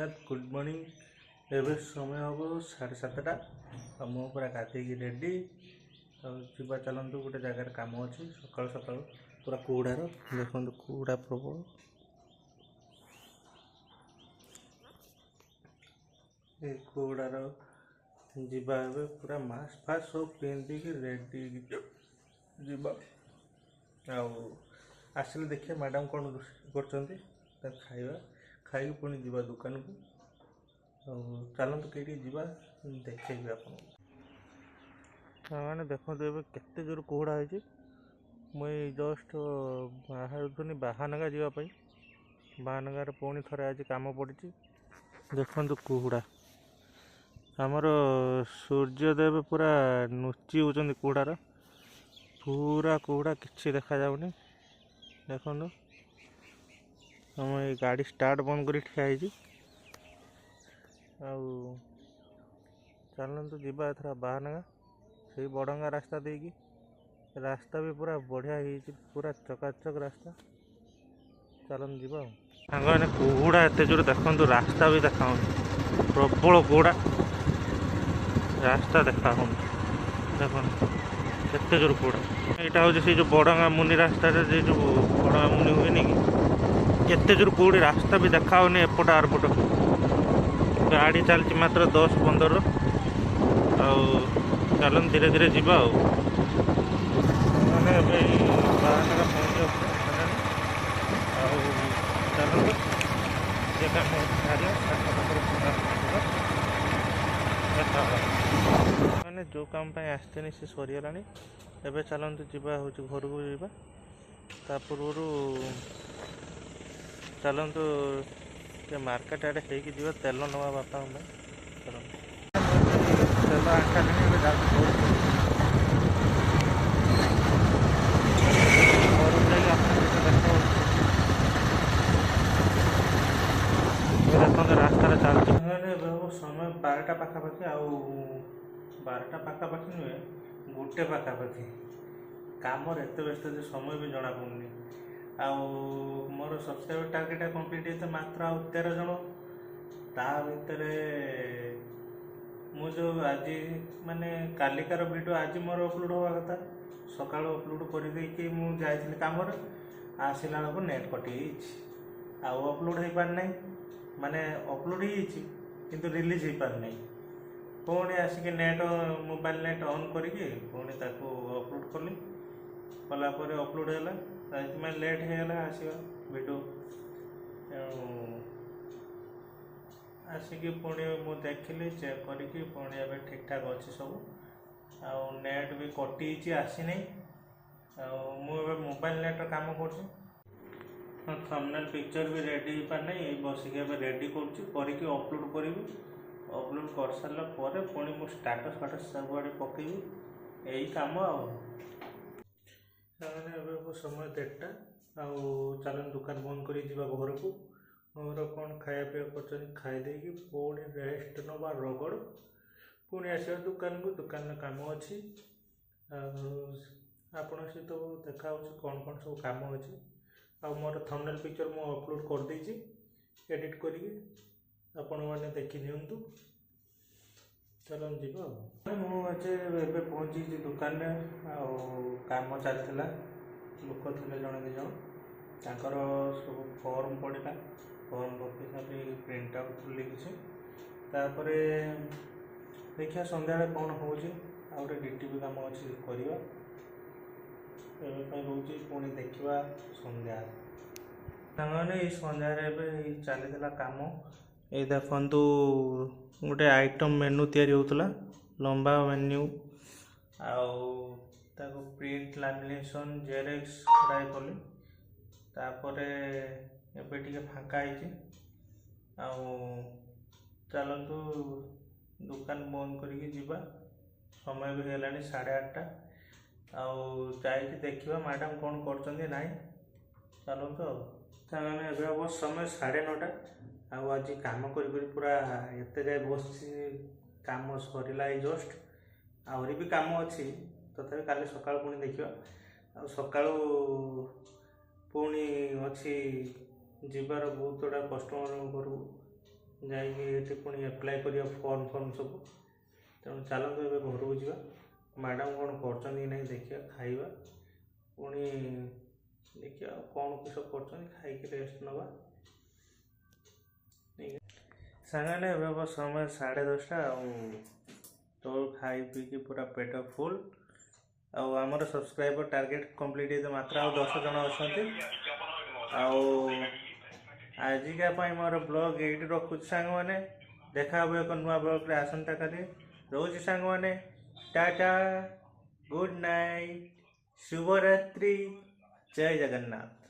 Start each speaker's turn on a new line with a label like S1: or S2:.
S1: Jagannath good morning एवं समय हम 7:30 और मु पूरा गाधे रेडी और चलतु गोटे जगार कम अच्छी सका सका पूरा कुहड़ार देखो कुहड़ा प्रबल ये कुहड़ार जीवा पूरा मास्क फास्क सब पिंधिक रेडी जीवा आसिले देखिए मैडम कौन रोषे कर खाଇବା खाई पुणी जीवा दुकान को चलतु कहीं जीवा देखेबी आपने देखो केते जोर कुहड़ा है मुई जस्ट बाहर बाहानगा जावाई बाहानगार पुणी थे आज कम पड़ी देखु कुहड़ा आमर सूर्यदेव पूरा नुची होती कुहड़ार पूरा कुहड़ा किसी देखा जाऊनी देखो हम ये गाड़ी स्टार्ट बंद कर ठिया चलतु जीवा एथर बाहानगा से बड़ंगा रास्ता देगी रास्ता भी पूरा बढ़िया पूरा चकाचक रास्ता चलन जीवा सारे कुहड़ा एत जोर देखु रास्ता भी देखा प्रबल कुहड़ा रास्ता देखा देख केते जोर कुहड़ा यहाँ हूँ से जो बड़ंगा मुनि रास्ता जो बड़ंगा मुनि हुए कि केते जोर कुहड़ी रास्ता भी देखा एपट आरपट गाड़ी चलती मात्र 10-15 चलन धीरे धीरे जीवा मैंने बाहानगा पहुँचे चलते मैंने जो काम आसते से सरीगला एवं चलतु जीवा हूँ घर को जा पूर्व चलतु मार्केट आड़े हो तेल नवा बापा चल तेल देखते रास्तार चलती समय 12टा पाखापाखि 12टा पाखापाखि नुहे गोटे पाखापाखि काम एत व्यस्त समय भी जना पड़नी मोर सब्सक्राइबर टार्गेट कंप्लीट होते मात्र 13 जन ता भितर मुझे आज माने कालिकार वीडियो आज मोर अपलोड हवा कथा सका अपलोड कर मुझे कम आसला बेलू नेट कटि अपलोड हो पार ना माने अपलोड हो रिलीज हो पार ना पुणी आसिक नेट मोबाइल नेट ऑन करके पुणी अपलोड कली कलापर अपलोड है लेट होगा आसवा वीडियो आसिक पुणी मु देखिली चेक करके पुणी ए ठीक ठाक अच्छी सब आ नेट भी कटि आसी नहीं मुझे मोबाइल नेट काम कर थंबनेल पिक्चर भी रेडी हो पार नहीं बसिक रेडी करके अपलोड करी अपलोड कर सारा पर पुणी मु स्टाटस फाटस सब आड़े पकेबी यही काम समय 1:30 चलन दुकान बंद कर घर को घर कौन खाया पीवा कर खाईदे पुणी रेस्ट नवा रगड़ पुणी आसवा दुकान को दुकान काम अच्छी आपण सहित देखा कौन कौन सब काम अच्छी मोर थंबनेल पिक्चर मु अपलोड कर देछि एडिट करके आपण मैंने देखी नियंतु चलन जीवा मुझे पहुँची दुकान काम चलता लोक थे जड़े दि जन सब फॉर्म पड़ा फॉर्म पकई सारी प्रिंट आउट लिखी तापर देखिए सन्ध्या कौन हो डीटीपी काम अच्छी करवा रोचे पुणी देखा सन्ध्या सामने सन्ध्यारे चली कम ये देखु गोटे आइटम मेनू या लंबा मेन्यू ताको प्रिंट लैमिनेशन जेरेक्स गुड़ाए कली तापर एबे फाँका चलतु दुकान बंद करके जीवा समय भी है 8:30 जाइए देखा मैडम कौन कर ना चलतु अब समय 9:30 आज कम कर पूरा एत जाए बस कम सरला जस्ट आहरी भी कम अच्छी तथा काली सकाल पुणी देखा सका पुणी अच्छी जीवार बहुत गुड़ा कस्टमर घर ଯାଇକି ଏଠି ପୁଣି ଆପ୍ଲାଏ କରିବା ଫର୍ମ ସବୁ। ତେଣୁ ଚାଲନ୍ତୁ ଏବେ ଘରକୁ ଯିବା, ମ୍ୟାଡ଼ାମ୍ କ'ଣ କରୁଛନ୍ତି କି ନାହିଁ ଦେଖିବା, ଖାଇବା, ପୁଣି ଦେଖିବା କ'ଣ କିସ କରୁଛନ୍ତି, ଖାଇକି ରେଷ୍ଟ ନେବା। ସାଙ୍ଗମାନେ ଏବେ ସମୟ 10:30 ଆଉ ତ ଖାଇ ପିଇକି ପୁରା ପେଟ ଫୁଲ୍। ଆଉ ଆମର ସବସ୍କ୍ରାଇବର ଟାର୍ଗେଟ୍ କମ୍ପ୍ଲିଟ୍ ହେଇతే ମାତ୍ର ଆଉ 10 ଜଣ ଅଛନ୍ତି। ଆଉ ଆଜିକା ପାଇଁ ମୋର ବ୍ଲଗ୍ ଏଇଠି ରଖୁଛି ସାଙ୍ଗମାନେ। ଦେଖା ହେବ ଏକ ନୂଆ ବ୍ଲଗ୍ରେ ଆସନ୍ତାକାଲି। ରହୁଛି ସାଙ୍ଗମାନେ, ଟାଟା, ଗୁଡ୍ ନାଇଟ୍, ଶୁଭରାତ୍ରି, ଜୟ ଜଗନ୍ନାଥ।